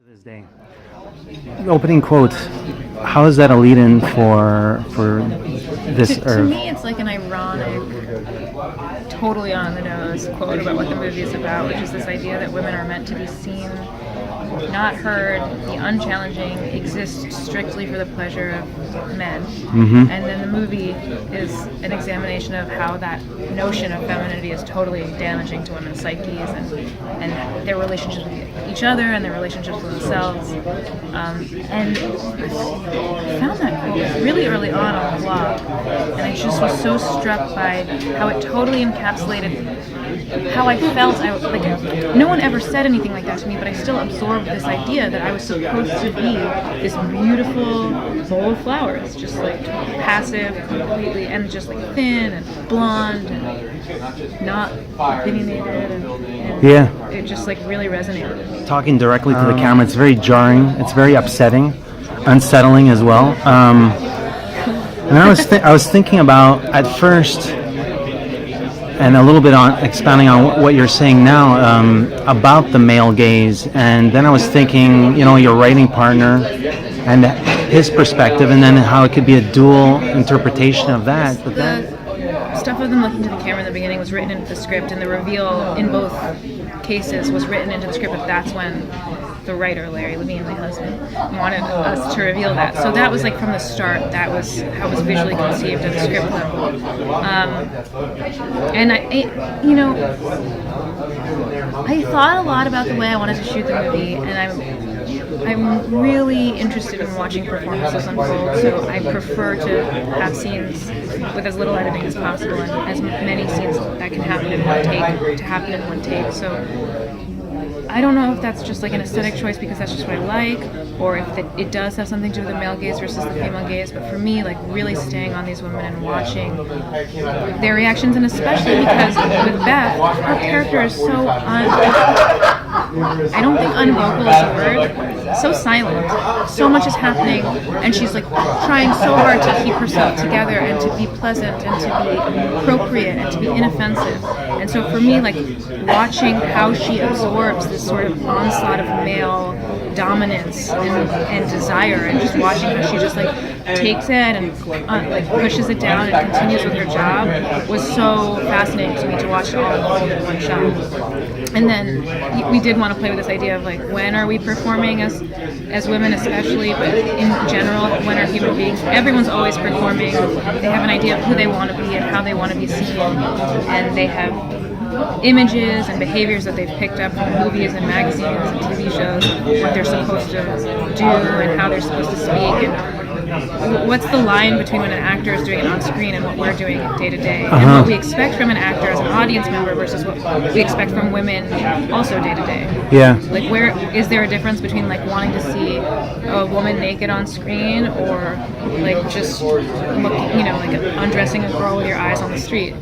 This day, the opening quote. How is that a lead-in for this? To me, it's like an ironic, totally on the nose quote about what the movie is about, which is this idea that women are meant to be seen, not heard, be unchallenging, exist strictly for the pleasure of men. Mm-hmm. And then the movie is an examination of how that notion of femininity is totally damaging to women's psyches and their relationships with each other and their relationships with themselves. And I found that quote really early on the blog, and I just was so struck by how it totally encapsulated how I felt. No one ever said anything like that to me, but I still absorbed this idea that I was supposed to be this beautiful bowl of flowers, just like passive completely, and just like thin and blonde and not opinionated, and Yeah. it just like really resonated. Talking directly to the camera, it's very jarring. It's very upsetting, unsettling as well. And I was thinking about at first, and a little bit on expounding on what you're saying now about the male gaze, and then I was thinking, your writing partner and his perspective, and then how it could be a dual interpretation of that. But the stuff of them looking to the camera in the beginning was written into the script, and the reveal in both cases was written into the script, but that's when the writer, Levine, my husband, wanted us to reveal that. So that was like from the start, that was how it was visually conceived at the script level. And I thought a lot about the way I wanted to shoot the movie, and I'm really interested in watching performances unfold, so I prefer to have scenes with as little editing as possible and as many scenes that can happen in one take to happen in one take. So I don't know if that's just like an aesthetic choice because that's just what I like, or if it does have something to do with the male gaze versus the female gaze. But for me, like really staying on these women and watching their reactions, and especially because with Beth, her character is so I don't think unvocal is a word. So silent. So much is happening, and she's like trying so hard to keep herself together and to be pleasant and to be appropriate and to be inoffensive. And so for me, like watching how she absorbs this sort of onslaught of male dominance and desire, and just watching how she just like takes it and like pushes it down and continues with her job was so fascinating to me to watch it all unfold in one shot. And then we did want to play with this idea of like, when are we performing as women especially, but in general, when are human beings? Everyone's always performing. They have an idea of who they want to be and how they want to be seen, and they have images and behaviors that they've picked up from movies and magazines and TV shows, what they're supposed to do and how they're supposed to speak, and what's the line between when an actor is doing it on screen and what we're doing day to day, and what we expect from an actor as an audience member versus what we expect from women also day to day. Yeah. Like, where is there a difference between like wanting to see a woman naked on screen or like just looking, like undressing a girl with your eyes on the street?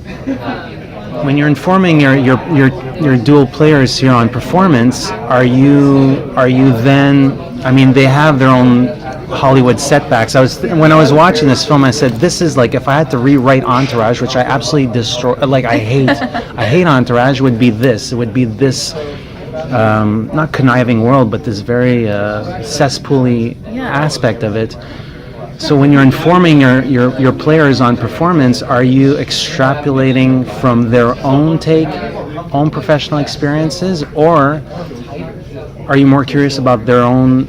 When you're informing your dual players here on performance, are you then? I mean, they have their own Hollywood setbacks. When I was watching this film, I said, this is like if I had to rewrite Entourage, which I absolutely destroy. Like I hate Entourage. It would be this. It would be this. Not conniving world, but this very cesspool-y aspect of it. So when you're informing your players on performance, are you extrapolating from their own own professional experiences, or are you more curious about their own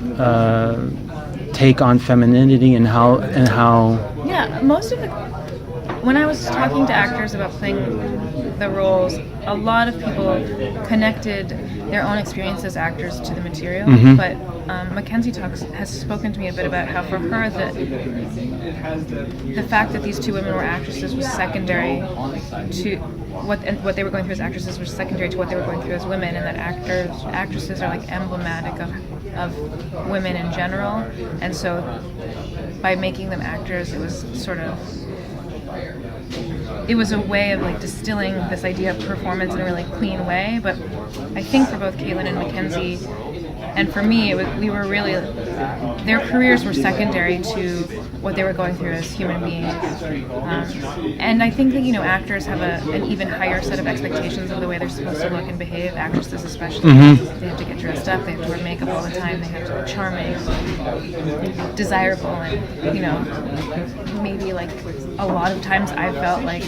take on femininity and how? Yeah, most of when I was talking to actors about playing the roles, a lot of people connected their own experience as actors to the material, but Mackenzie has spoken to me a bit about how for her the fact that these two women were actresses was secondary to what they were going through as actresses was secondary to what they were going through as women, and that actresses are like emblematic of women in general, and so by making them actors, it was a way of like distilling this idea of performance in a really clean way. But I think for both Caitlin and Mackenzie, And for me, we were really, their careers were secondary to what they were going through as human beings. And I think that, actors have an even higher set of expectations of the way they're supposed to look and behave, actresses especially. Mm-hmm. They have to get dressed up, they have to wear makeup all the time, they have to be charming, desirable, and, maybe like a lot of times I felt like,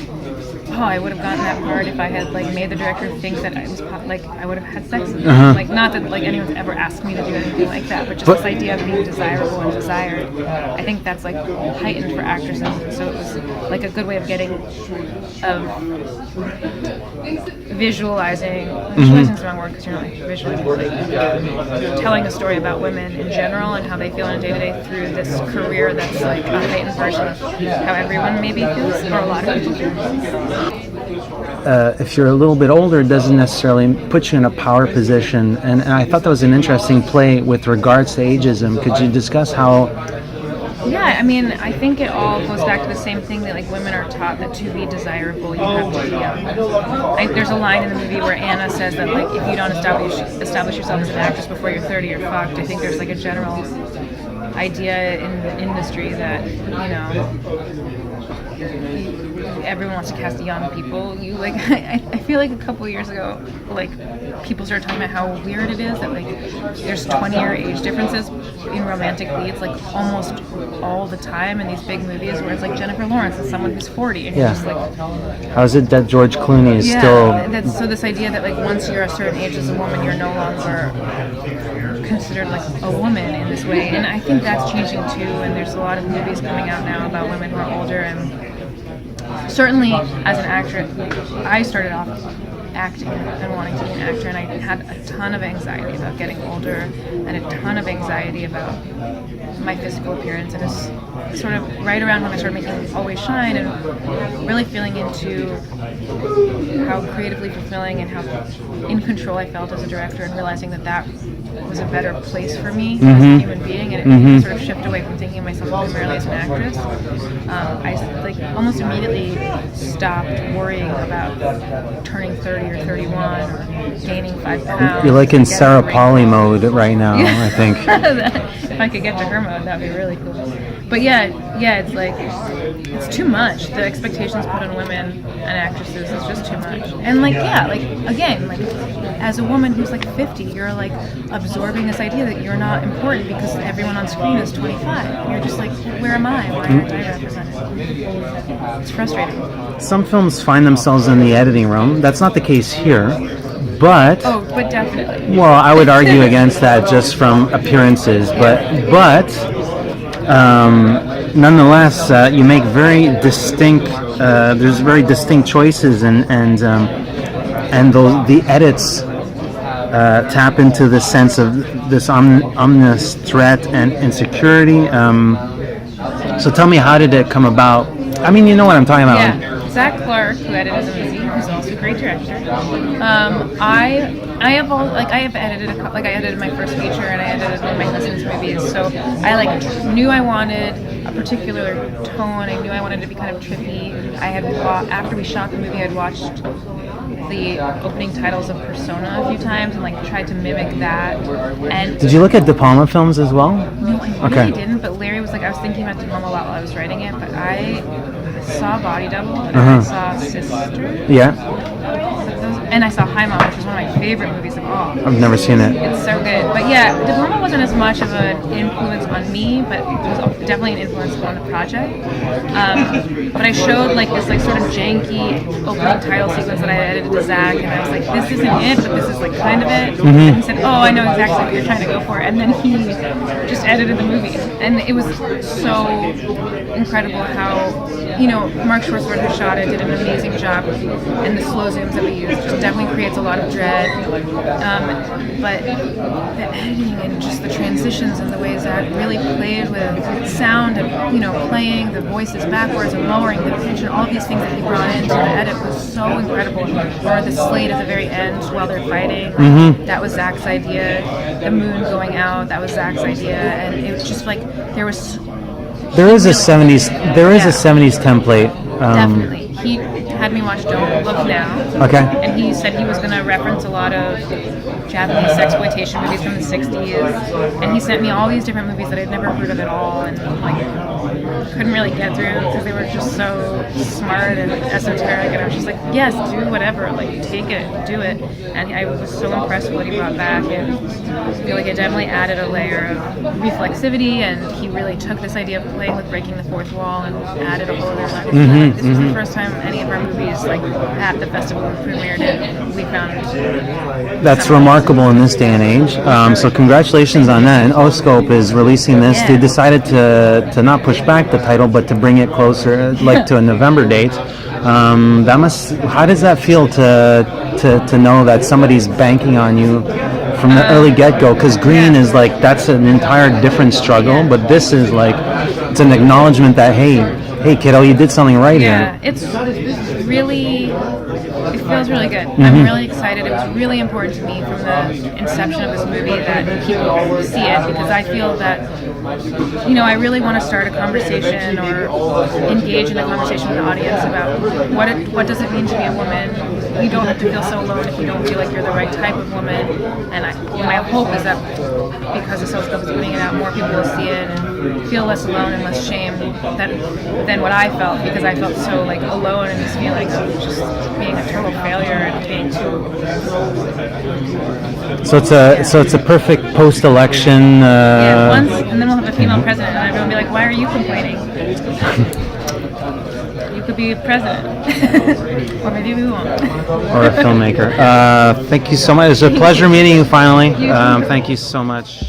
I would have gotten that part if I had made the director think that I was I would have had sex with them. Not that anyone's ever asked me to do anything like that, but just this idea of being desirable and desired. I think that's heightened for actresses, so it was a good way of visualizing. Visualizing is the wrong word because you're not visualizing, telling a story about women in general and how they feel in day to day through this career that's a heightened version of how everyone maybe feels, or a lot of people feel. If you're a little bit older, it doesn't necessarily put you in a power position. And I thought that was an interesting play with regards to ageism. Could you discuss how... Yeah, I think it all goes back to the same thing that women are taught that to be desirable, you have to be young. There's a line in the movie where Anna says that if you don't establish yourself as an actress before you're 30, you're fucked. I think there's a general idea in the industry that, everyone wants to cast young people. I feel a couple of years ago, people started talking about how weird it is that there's 20-year age differences in romantic leads almost all the time in these big movies where it's Jennifer Lawrence is someone who's 40 and you're just how is it that George Clooney is still... So this idea that once you're a certain age as a woman, you're no longer considered a woman in this way, and I think that's changing too, and there's a lot of movies coming out now about women who are older, and certainly as an actress, I started off acting and wanting to be an actor, and I had a ton of anxiety about getting older and a ton of anxiety about my physical appearance, and it's sort of right around when I started making Always Shine and really feeling into how creatively fulfilling and how in control I felt as a director, and realizing that was a better place for me as a human being, and it made me sort of shift away from thinking of myself primarily as an actress. I almost immediately stopped worrying about turning 30 or 31 or gaining 5 pounds. You're in Sarah Polley mode right now, I think. If I could get to her mode, that'd be really cool. But it's it's too much. The expectations put on women and actresses is just too much. And again, as a woman who's 50, you're absorbing this idea that you're not important because everyone on screen is 25. And you're just where am I? Why aren't I represented? It's frustrating. Some films find themselves in the editing room. That's not the case here. But definitely. Well, I would argue against that just from appearances, but nonetheless, you make very distinct. There's very distinct choices, and the edits tap into the sense of this ominous threat and insecurity. So tell me, how did it come about? You know what I'm talking about. Yeah. Zach Clark, who edited the movie, who's also a great director. I have edited I edited my first feature and I edited my husband's movies. So I knew I wanted a particular tone. I knew I wanted to be kind of trippy. After we shot the movie, I'd watched the opening titles of Persona a few times and tried to mimic that. And did you look at De Palma films as well? No, I really didn't. But Larry was I was thinking about De Palma a lot while I was writing it. But I saw Body Double and I saw Sister. Yeah. And I saw High Mom, which is one of my favorite movies of all. I've never seen it. It's so good. But yeah, De Palma wasn't as much of an influence on me, but it was definitely an influence on the project. But I showed this sort of janky opening title sequence that I edited to Zach, and I was this isn't it, but this is kind of it. And he said, I know exactly what you're trying to go for. And then he just edited the movie. And it was so incredible how, Mark Schwartzbard, who shot it, did an amazing job, and the slow zooms that we used just definitely creates a lot of dread. But the editing and just the transitions and the ways that really played with sound and, playing the voices backwards and lowering the pitch and all these things that he brought into the edit was so incredible. Or the slate at the very end while they're fighting, that was Zach's idea. The moon going out, that was Zach's idea. And it was just there is a 70s template. Definitely. He had me watch Don't Look Now. Okay. And he said he was going to reference a lot of Japanese sexploitation movies from the 60s. And he sent me all these different movies that I'd never heard of at all, and like couldn't really get through because they were just so smart and esoteric. And I was just like, yes, do whatever, like take it, do it. And I was so impressed with what he brought back, and I feel like it definitely added a layer of reflexivity, and he really took this idea of playing with breaking the fourth wall and added a whole other level. This was the first time any of our movies like at the festival premiered, and we found that's remarkable in this day and age. So congratulations on that. And Oscope is releasing this. Yeah. They decided to not push back the title, but to bring it closer, like to a November date. That must. How does that feel to know that somebody's banking on you from the early get-go? Because Green is like, that's an entire different struggle, but this is like, it's an acknowledgement that hey kiddo, you did something right here. Yeah, it's really, it feels really good. I'm really excited. It was really important to me from the inception of this movie that people see it, because I feel that, you know, I really want to start a conversation or engage in a conversation with the audience about what does it mean to be a woman. You don't have to feel so alone if you don't feel like you're the right type of woman. And my hope is that because the Oscope is putting it out, more people will see it and feel less alone and less shame than what I felt, because I felt so like alone in this feeling of just being a total failure and being too. So it's a perfect post-election. Once, and then we'll have a female president, and everyone will be like, "Why are you complaining? You could be president, or maybe we won't." Or a filmmaker. Thank you so much. It was a pleasure meeting you finally. Thank you so much.